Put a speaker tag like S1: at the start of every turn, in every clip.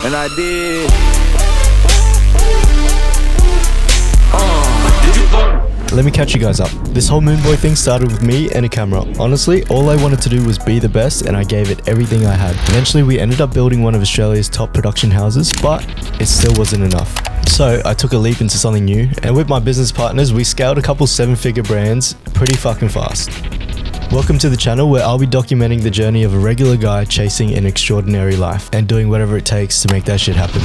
S1: and I did.
S2: Let me catch you guys up. This whole Moon Boy thing started with me and a camera. Honestly, all I wanted to do was be the best, and I gave it everything I had. Eventually, we ended up building one of Australia's top production houses, but it still wasn't enough. So I took a leap into something new, and with my business partners, we scaled a couple 7-figure brands pretty fucking fast. Welcome to the channel where I'll be documenting the journey of a regular guy chasing an extraordinary life and doing whatever it takes to make that shit happen.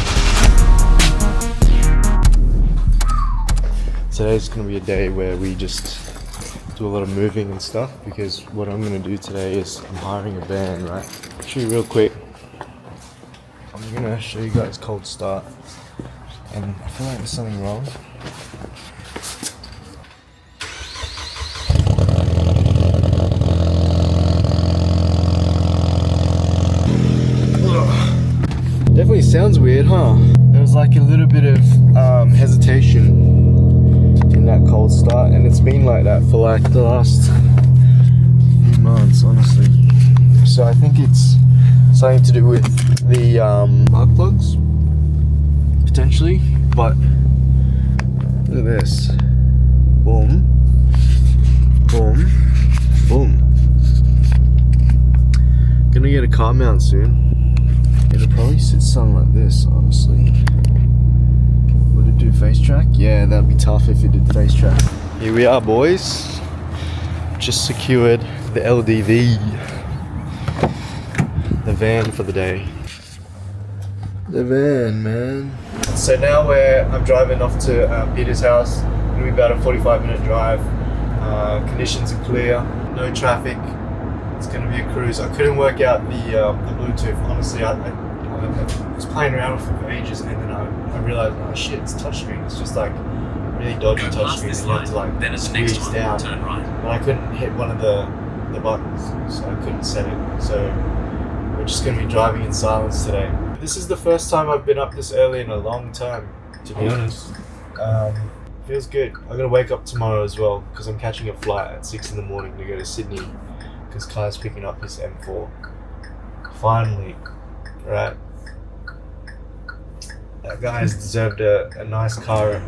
S2: Today's gonna be a day where we just do a lot of moving and stuff, because what I'm gonna do today is I'm hiring a van, right? Show you real quick. I'm gonna show you guys cold start, and I feel like there's something wrong. Definitely sounds weird, huh? There was like a little bit of hesitation in that cold start, and it's been like that for like the last few months, honestly. So I think it's something to do with the spark plugs, potentially. But look at this. Boom, boom, boom. Gonna get a car mount soon. It'll probably sit something like this, honestly. Would it do face track? Yeah, that'd be tough if it did face track. Here we are, boys. Just secured the LDV, the van for the day. The van, man. So now I'm driving off to Peter's house. It'll be about a 45-minute drive. Conditions are clear, no traffic. It's gonna be a cruise. I couldn't work out the Bluetooth. Honestly, I was playing around with it for ages, and then I realized, oh shit, it's touchscreen. It's just like really dodgy touchscreen, and you have to like squeeze down. But I couldn't hit one of the buttons, so I couldn't set it. So we're just gonna be driving in silence today. This is the first time I've been up this early in a long time, to be honest. Feels good. I'm gonna wake up tomorrow as well, because I'm catching a flight at 6 in the morning to go to Sydney, because Kai's picking up his M4. Finally, right? That guy has deserved a nice car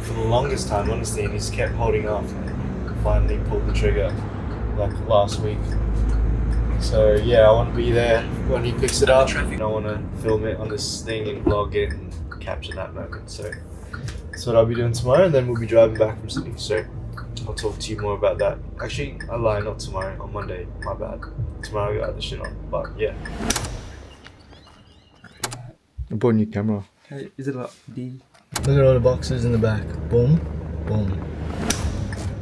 S2: for the longest time, honestly, and he's kept holding off, and finally pulled the trigger like last week. So yeah, I want to be there when he picks it up. I want to film it on this thing and vlog it and capture that moment. So that's what I'll be doing tomorrow, and then we'll be driving back from Sydney. So I'll talk to you more about that. Actually, I lie, not tomorrow, on Monday, my bad. Tomorrow I got other shit on, but yeah. I bought a new camera.
S3: Okay, is it like D?
S2: Look at all the boxes in the back. Boom, boom.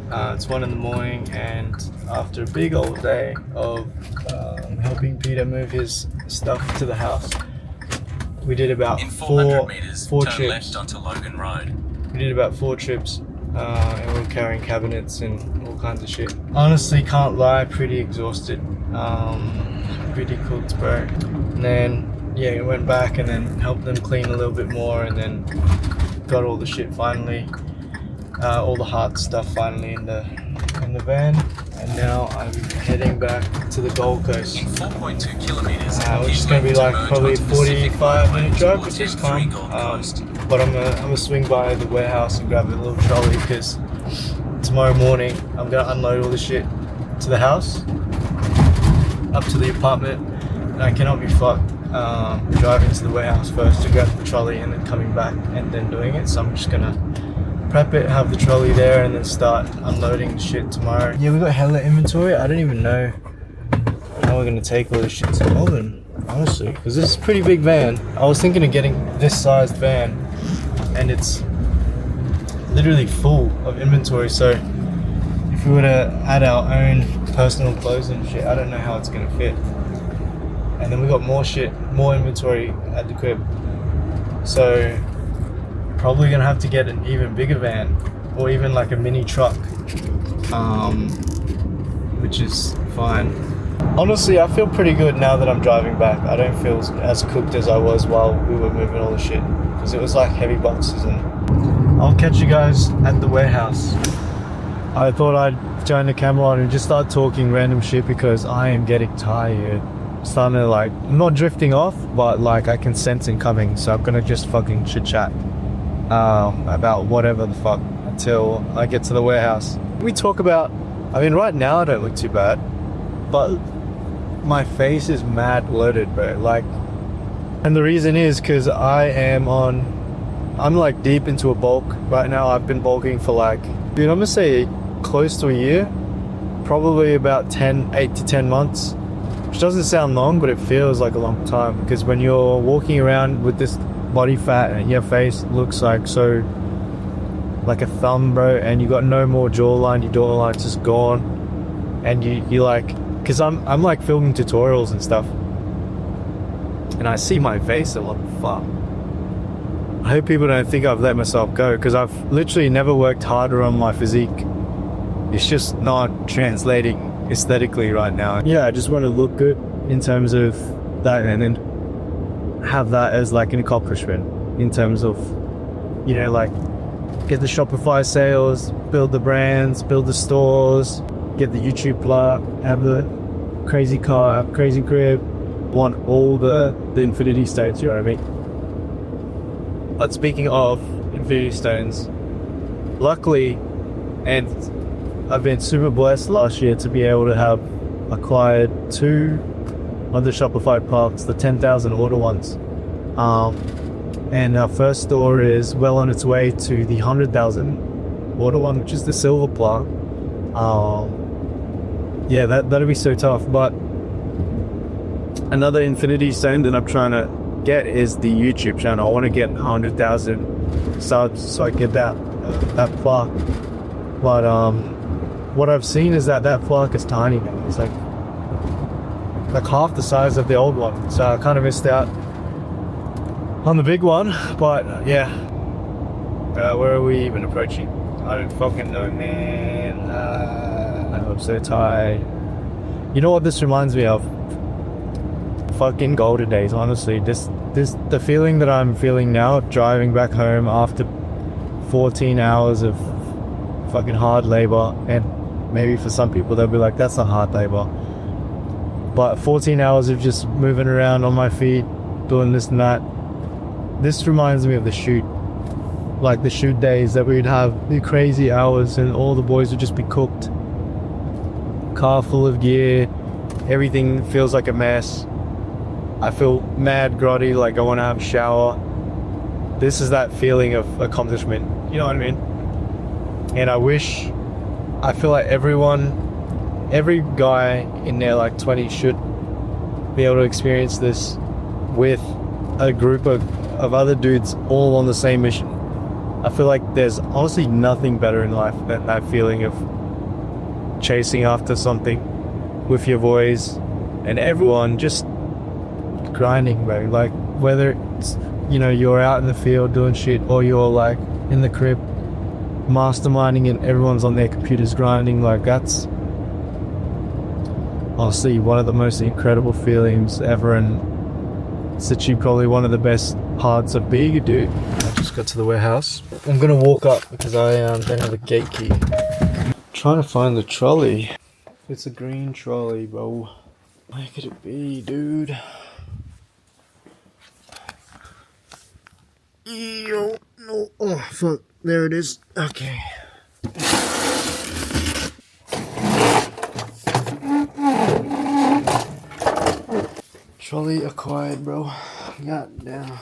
S2: It's 1 in the morning, and after a big old day of helping Peter move his stuff to the house, we did about four trips.
S4: Left onto Logan Road.
S2: We did about 4 trips, and we were carrying cabinets and all kinds of shit. Honestly, can't lie, pretty exhausted. Pretty cooked, bro. And then yeah, we went back and then helped them clean a little bit more, and then got all the shit finally, all the hard stuff finally in the van. And now I'm heading back to the Gold Coast.
S4: In 4.2 kilometers,
S2: Which is going to be like probably a 45-minute drive, which is calm. But I'm gonna swing by the warehouse and grab a little trolley, because tomorrow morning I'm gonna unload all the shit to the house, up to the apartment, and I cannot be fucked driving to the warehouse first to grab the trolley and then coming back and then doing it. So I'm just gonna prep it, have the trolley there, and then start unloading shit tomorrow. Yeah, we got hella inventory. I don't even know how we're gonna take all this shit to Melbourne, honestly, because this is a pretty big van. I was thinking of getting this sized van, and it's literally full of inventory. So if we were to add our own personal clothes and shit, I don't know how it's gonna fit. And then we got more shit, more inventory at the crib. So probably gonna have to get an even bigger van, or even like a mini truck, which is fine. Honestly, I feel pretty good now that I'm driving back. I don't feel as cooked as I was while we were moving all the shit, because it was like heavy boxes. And I'll catch you guys at the warehouse. I thought I'd turn the camera on and just start talking random shit, because I am getting tired. starting to like, I'm not drifting off, but like I can sense it coming. So I'm gonna just fucking chit chat about whatever the fuck until I get to the warehouse. We talk about, I mean, right now I don't look too bad, but my face is mad bloated, bro. Like, and the reason is because I'm like deep into a bulk right now. I've been bulking for like, dude, I'm gonna say close to a year, probably about 8 to 10 months, which doesn't sound long, but it feels like a long time, because when you're walking around with this body fat and your face looks like so like a thumb, bro, and you got no more jawline, your jawline's just gone, and you like, because I'm like filming tutorials and stuff, and I see my face, I'm like, fuck. I hope people don't think I've let myself go, because I've literally never worked harder on my physique. It's just not translating aesthetically right now. Yeah, I just want to look good in terms of that, and then have that as like an accomplishment in terms of, you know, like get the Shopify sales, build the brands, build the stores, get the YouTube plug, have the crazy car, crazy crib, want all the infinity stones, you know what I mean? But speaking of infinity stones, luckily, and I've been super blessed last year to be able to have acquired 2 of the Shopify parks, the 10,000 order ones. And our first store is well on its way to the 100,000 order one, which is the silver plaque. Yeah, that'll be so tough. But another infinity stone that I'm trying to get is the YouTube channel. I want to get 100,000 subs so I get that plaque. But what I've seen is that plaque is tiny now. It's like half the size of the old one. So I kind of missed out on the big one. But yeah, where are we even approaching? I don't fucking know, man. I'm so tired. You know what this reminds me of? Fucking golden days, honestly. The feeling that I'm feeling now, driving back home after 14 hours of fucking hard labor, and maybe for some people they'll be like, that's not hard labor, but 14 hours of just moving around on my feet, doing this and that. This reminds me of the shoot, like the shoot days that we'd have the crazy hours and all the boys would just be cooked, car full of gear, everything feels like a mess. I feel mad grotty, like I want to have a shower. This is that feeling of accomplishment, you know what I mean? And I feel like every guy in their like 20s should be able to experience this with a group of other dudes all on the same mission. I feel like there's honestly nothing better in life than that feeling of chasing after something with your boys and everyone just grinding, bro. Like whether it's, you know, you're out in the field doing shit, or you're like in the crib masterminding and everyone's on their computers grinding, like that's honestly one of the most incredible feelings ever, and it's actually probably one of the best parts of being a dude. I just got to the warehouse. I'm gonna walk up because I don't have a gate key. I'm trying to find the trolley. It's a green trolley, bro. Where could it be, dude? Yo, no. Oh fuck, there it is. Okay. Trolley acquired, bro. God damn.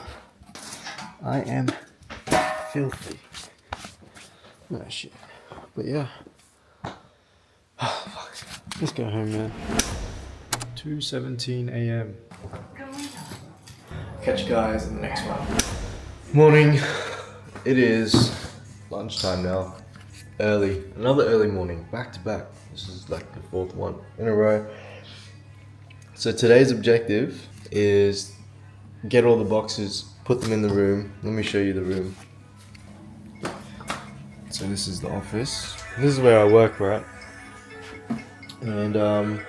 S2: I am filthy. Oh shit. But yeah. Oh, fuck. Let's go home, man. 2:17 a.m. Catch you guys in the next one. Morning. It is lunchtime now. Early. Another early morning. Back to back. This is like the 4th one in a row. So today's objective is get all the boxes, put them in the room. Let me show you the room. So this is the office. This is where I work, right? And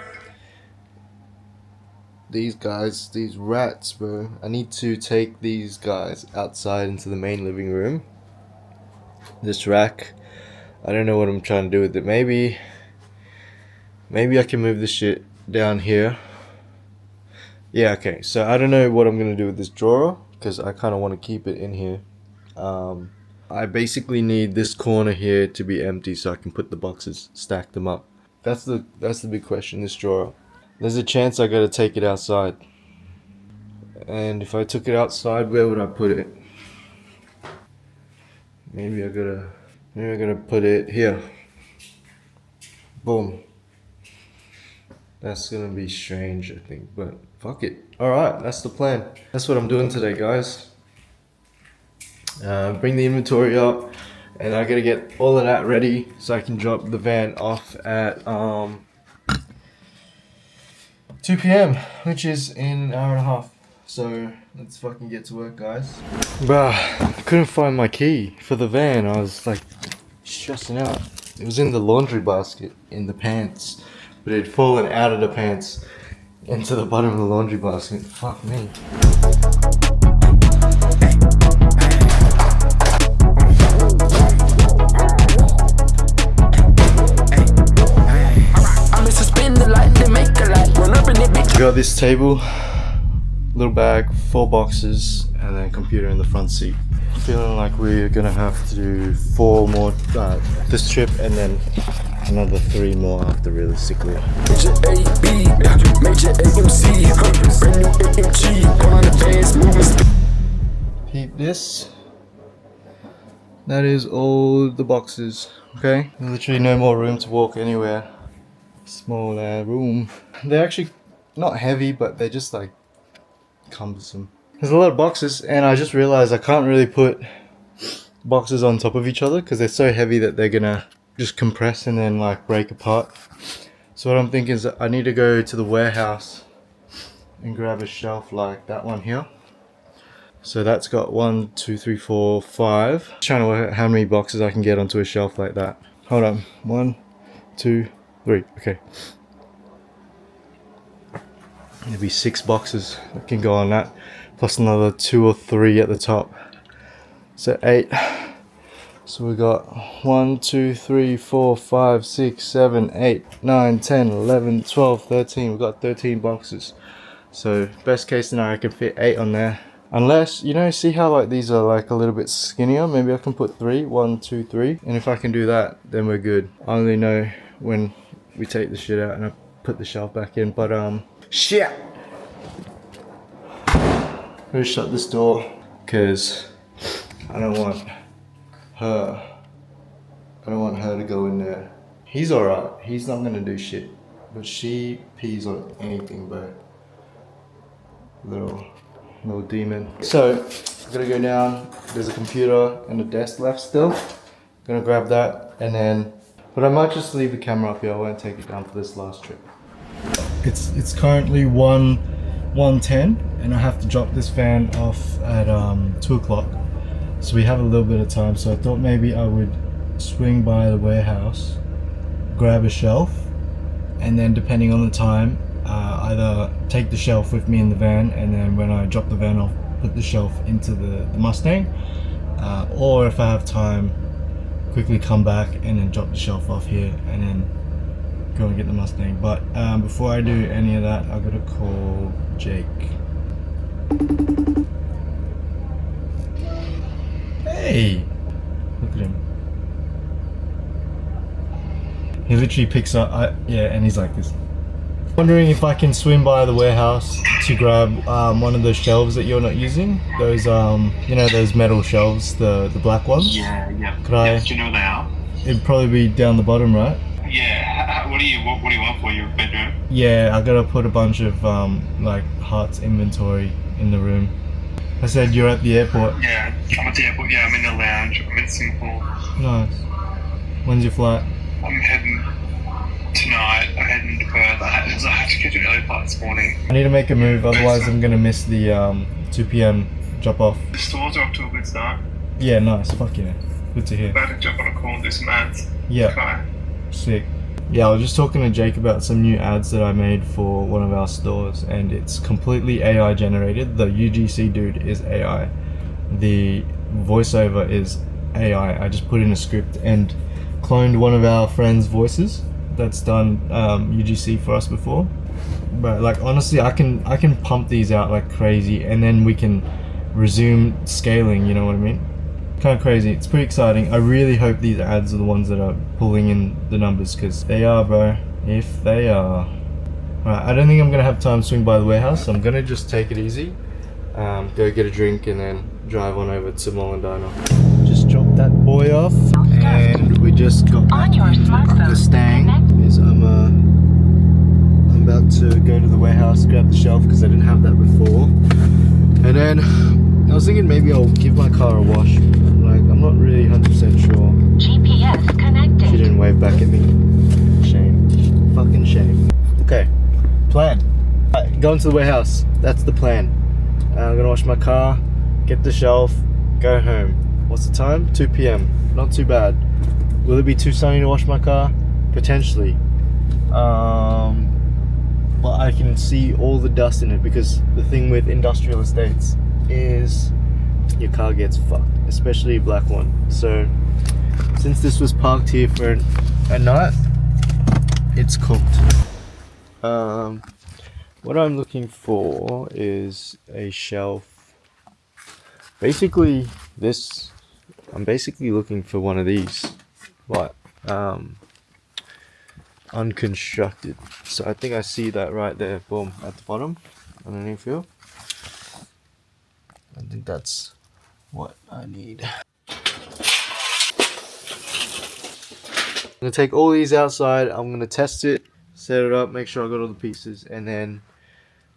S2: these guys, these rats, bro. I need to take these guys outside into the main living room. This rack, I don't know what I'm trying to do with it. Maybe I can move this shit down here. Yeah, okay. So I don't know what I'm gonna do with this drawer because I kind of want to keep it in here. I basically need this corner here to be empty so I can put the boxes, stack them up. That's the big question. This drawer. There's a chance I gotta take it outside. And if I took it outside, where would I put it? Maybe I gotta put it here. Boom. That's gonna be strange, I think, but fuck it. Alright, that's the plan. That's what I'm doing today, guys. Bring the inventory up, and I gotta get all of that ready so I can drop the van off at 2 p.m., which is in an hour and a half. So let's fucking get to work, guys. Bruh, I couldn't find my key for the van. I was like stressing out. It was in the laundry basket in the pants, but it had fallen out of the pants into the bottom of the laundry basket. Fuck me. Got this table, little bag, 4 boxes, and then a computer in the front seat. Feeling like we're gonna have to do 4 more this trip, and then another 3 more after, realistically. Peep this. That is all the boxes. Okay, there's literally no more room to walk anywhere. Small room. They're actually not heavy, but they're just like cumbersome. There's a lot of boxes, and I just realized I can't really put boxes on top of each other because they're so heavy that they're gonna just compress and then like break apart. So what I'm thinking is that I need to go to the warehouse and grab a shelf like that one here. So that's got 1, 2, 3, 4, 5. Just trying to work out how many boxes I can get onto a shelf like that. Hold on. 1, 2, 3. Okay. There'll be 6 boxes that can go on that, plus another 2 or 3 at the top. So 8. So we got 1, 2, 3, 4, 5, 6, 7, 8, 9, 10, 11, 12, 13. We've got 13 boxes. So best case scenario, I can fit 8 on there. Unless, you know, see how like these are like a little bit skinnier? Maybe I can put 3, 1, 2, 3. And if I can do that, then we're good. I only know when we take the shit out and I put the shelf back in. But shit! I'm gonna shut this door because I don't want her to go in there. He's alright, he's not gonna do shit. But she pees on anything, but little demon. So I'm gonna go down. There's a computer and a desk left still. Gonna grab that, and then, but I might just leave the camera up here. I won't take it down for this last trip. It's currently 1:10, and I have to drop this van off at 2 o'clock. So we have a little bit of time. So I thought maybe I would swing by the warehouse, grab a shelf, and then depending on the time, either take the shelf with me in the van, and then when I drop the van off, put the shelf into the Mustang, or if I have time, quickly come back and then drop the shelf off here and then go and get the Mustang. But before I do any of that, I've got to call Jake. Hey, look at him. He literally picks up, yeah, and he's like this. Wondering if I can swim by the warehouse to grab one of those shelves that you're not using. Those, you know, those metal shelves, the black ones.
S1: Yeah.
S2: Could I?
S1: Do you know what they are?
S2: It'd probably be down the bottom, right?
S1: Yeah. What do you want for your bedroom?
S2: Yeah, I gotta put a bunch of like Heart's inventory in the room. I said you're at the airport.
S1: Yeah, I'm at the airport. Yeah, I'm in the lounge. I'm in Singapore.
S2: Nice. When's your flight?
S1: I'm heading tonight. I'm heading to Perth. I had to catch an early flight this morning.
S2: I need to make a move, otherwise I'm gonna miss the 2 p.m. drop off.
S1: The stores are off to a good start.
S2: Yeah, nice. Fuck yeah. Good to hear.
S1: About to jump on a call and do some ads.
S2: Yeah.
S1: Okay.
S2: Sick. Yeah, I was just talking to Jake about some new ads that I made for one of our stores, and it's completely AI generated. The UGC dude is AI. The voiceover is AI. I just put in a script and cloned one of our friends' voices that's done UGC for us before, But like honestly, I can pump these out like crazy, and then we can resume scaling. You know what I mean? Kind of crazy. It's pretty exciting. I really hope these ads are the ones that are pulling in the numbers, because they are, bro. If they are. Alright, I don't think I'm gonna have time to swing by the warehouse, so I'm gonna just take it easy. Go get a drink and then drive on over to Mollendina. Just dropped that boy off, and we just got back in the Stang. I'm about to go to the warehouse, grab the shelf because I didn't have that before, and then I was thinking maybe I'll give my car a wash. Like, I'm not really 100% sure.
S3: GPS connected.
S2: She didn't wave back at me. Shame. Fucking shame. Okay. Plan. Right, going to the warehouse. That's the plan. I'm gonna wash my car, get the shelf, go home. What's the time? 2 p.m. Not too bad. Will it be too sunny to wash my car? Potentially. But I can see all the dust in it, because the thing with industrial estates is your car gets fucked, especially a black one. So since this was parked here for a night, it's cooked. What I'm looking for is a shelf. Basically I'm basically looking for one of these, but unconstructed. So I think I see that right there, boom, at the bottom, underneath here. I think that's what I need. I'm gonna take all these outside, I'm gonna test it, set it up, make sure I got all the pieces, and then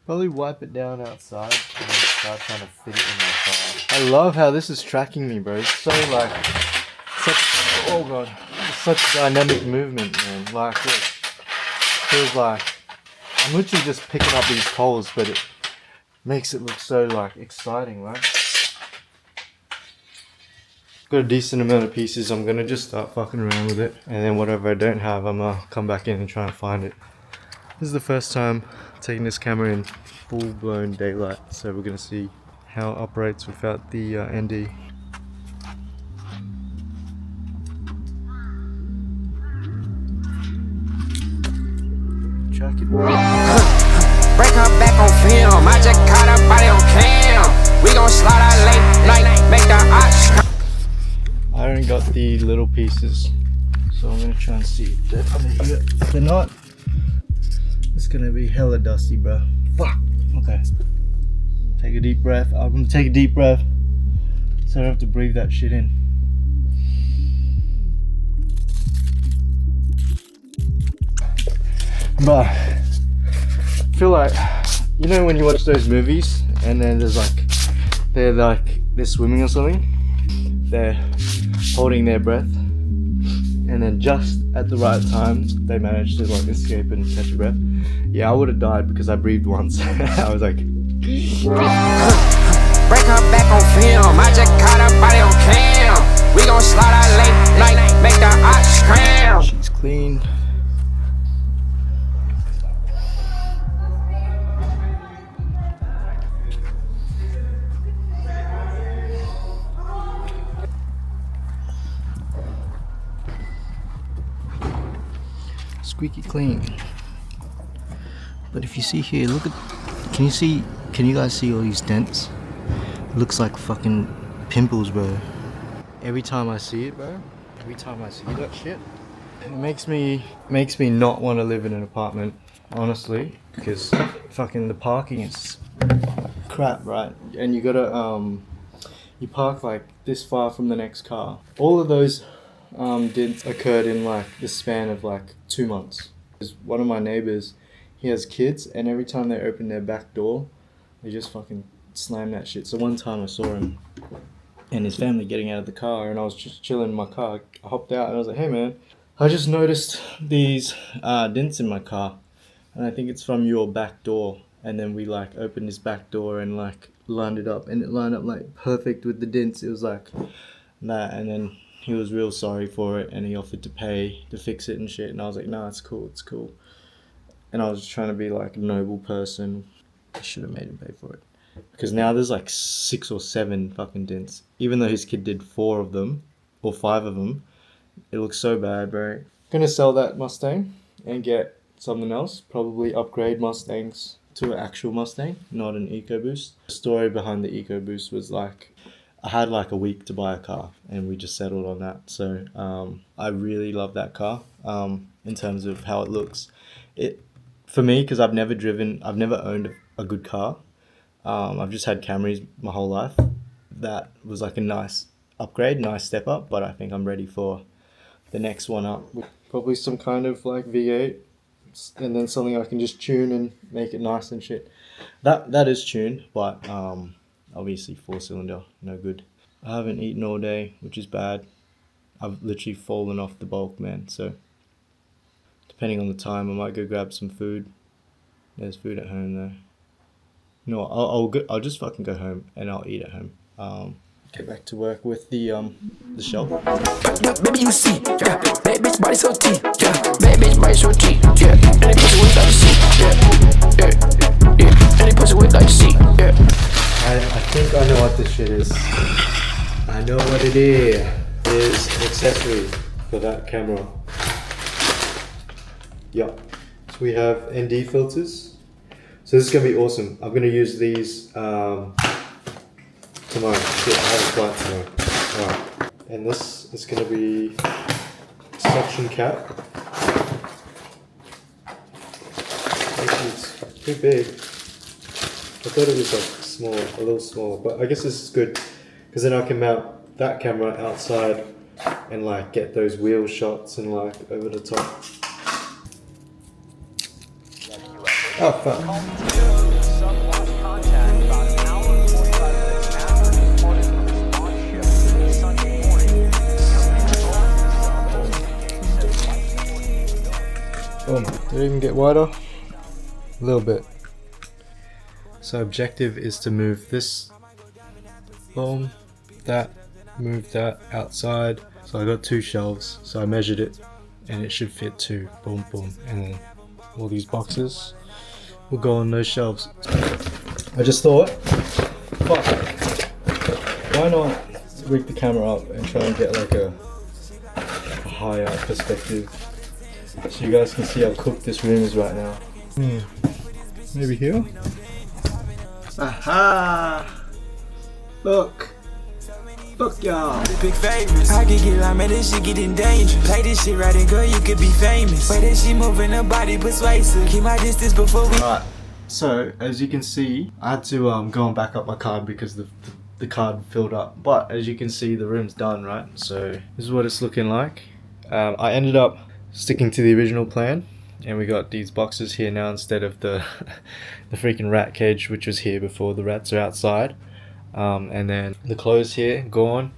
S2: probably wipe it down outside and then start trying to fit it in my car. I love how this is tracking me, bro. It's so like oh god, it's such dynamic movement, man. Like it feels like I'm literally just picking up these poles, but it makes it look so like exciting, right? Got a decent amount of pieces. I'm gonna just start fucking around with it, and then whatever I don't have, I'm gonna come back in and try and find it. This is the first time taking this camera in full-blown daylight, so we're gonna see how it operates without the ND. Check it.
S5: Break her back on film. I just caught her body on cam. We gon' slide out late night, make the ox.
S2: I only got the little pieces, so I'm gonna try and see if they're under here. If they're not, it's gonna be hella dusty, bro. Fuck. Okay. Take a deep breath. I'm gonna take a deep breath so I don't have to breathe that shit in. But I feel like, you know when you watch those movies and then there's like they're swimming or something, they're holding their breath, and then just at the right time they manage to like escape and catch a breath. Yeah, I would have died because I breathed once. I was like
S5: Break her back on film. I just caught her body on cam. We gon' slide out late night, make the ox cram.
S2: she's clean. Squeaky clean. But if you see here, look at, can you guys see all these dents? It looks like fucking pimples, bro. Every time I see it, bro, every time I see that shit, it makes me not want to live in an apartment, honestly, because fucking the parking is crap, right? And you gotta you park like this far from the next car. All of those dents occurred in like the span of like 2 months. Because one of my neighbors, he has kids, and every time they open their back door, they just fucking slam that shit. So one time I saw him and his family getting out of the car, and I was just chilling in my car. I hopped out and I was like, hey man, I just noticed these dents in my car, and I think it's from your back door. And then we like opened his back door and like lined it up, and it lined up like perfect with the dents. It was like that, and then he was real sorry for it, and he offered to pay to fix it and shit. And I was like, nah, it's cool, it's cool. And I was just trying to be like a noble person. I should have made him pay for it, because now there's like 6 or 7 fucking dents. Even though his kid did 4 of them or 5 of them, it looks so bad, bro. Gonna sell that Mustang and get something else. Probably upgrade Mustangs to an actual Mustang, not an EcoBoost. The story behind the EcoBoost was like, I had like a week to buy a car and we just settled on that. So I really love that car in terms of how it looks. It for me, because I've never owned a good car. I've just had Camrys my whole life. That was like a nice upgrade, nice step up, but I think I'm ready for the next one up. Probably some kind of like V8 and then something I can just tune and make it nice and shit. That is tuned, but obviously 4-cylinder, no good. I haven't eaten all day, which is bad. I've literally fallen off the bulk, man. So depending on the time, I might go grab some food. There's food at home though. No, I'll just fucking go home and I'll eat at home. Get back to work with the shelf.
S5: Baby, you see, yeah. That bitch body so T, yeah. That bitch body so T, yeah. And they push it with like C, yeah. And they push it with like C, yeah.
S2: I think I know what this shit is. I know what it is. It's an accessory for that camera. Yeah. So we have ND filters. So this is gonna be awesome. I'm gonna use these tomorrow. Shit, I have a flight tomorrow. Alright. And this is gonna be suction cap. Actually, it's pretty big. I thought it was like small, a little smaller, but I guess this is good because then I can mount that camera outside and like get those wheel shots and like over the top. Oh fuck. Boom. Did it even get wider? A little bit. So objective is to move this, boom, that, move that outside. So I got 2 shelves, so I measured it and it should fit 2, boom, boom. And then all these boxes will go on those shelves. I just thought, fuck, why not rig the camera up and try and get like a higher perspective so you guys can see how cooked this room is right now. Maybe here? Aha! Look! Look y'all!
S6: Big favors. I could get like, man, this shit getting dangerous. Play this shit right and girl, you could be famous. Way that she moving her body persuasive. Keep my distance before we.
S2: Alright, so as you can see, I had to go and back up my card because the card filled up. But as you can see, the room's done, right? So this is what it's looking like. I ended up sticking to the original plan, and we got these boxes here now instead of the the freaking rat cage which was here before. The rats are outside, and then the clothes here gone.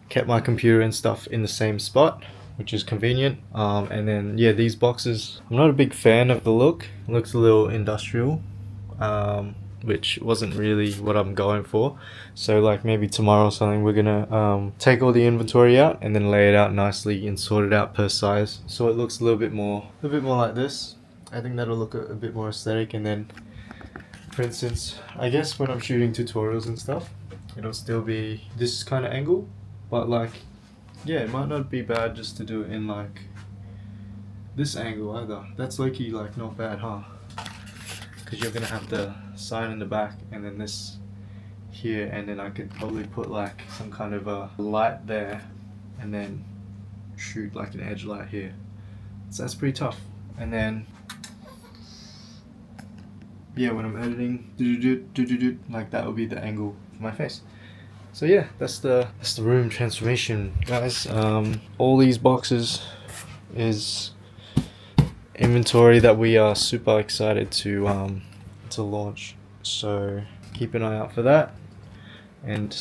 S2: Kept my computer and stuff in the same spot, which is convenient. And then yeah, these boxes, I'm not a big fan of the look. It looks a little industrial, which wasn't really what I'm going for. So like maybe tomorrow or something, we're gonna take all the inventory out and then lay it out nicely and sort it out per size, so it looks a little bit more like this. I think that'll look a bit more aesthetic. And then, for instance, I guess when I'm shooting tutorials and stuff, it'll still be this kind of angle, but like, yeah, it might not be bad just to do it in like this angle either. That's low-key like not bad, huh? Because you're gonna have the sign in the back and then this here, and then I could probably put like some kind of a light there and then shoot like an edge light here. So that's pretty tough. And then yeah, when I'm editing, like that would be the angle for my face. So yeah, that's the room transformation, guys. All these boxes is inventory that we are super excited to launch, so keep an eye out for that. And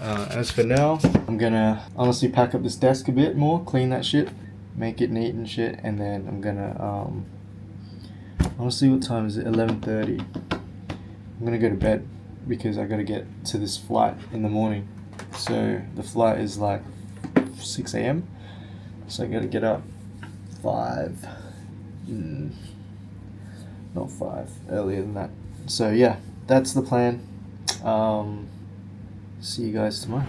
S2: as for now, I'm gonna honestly pack up this desk a bit more, clean that shit, make it neat and shit, and then I'm gonna honestly, what time is it? 11:30. I'm gonna go to bed because I gotta get to this flight in the morning. So the flight is like 6 a.m. so I gotta get up 5. Not 5, earlier than that. So yeah, that's the plan. See you guys tomorrow.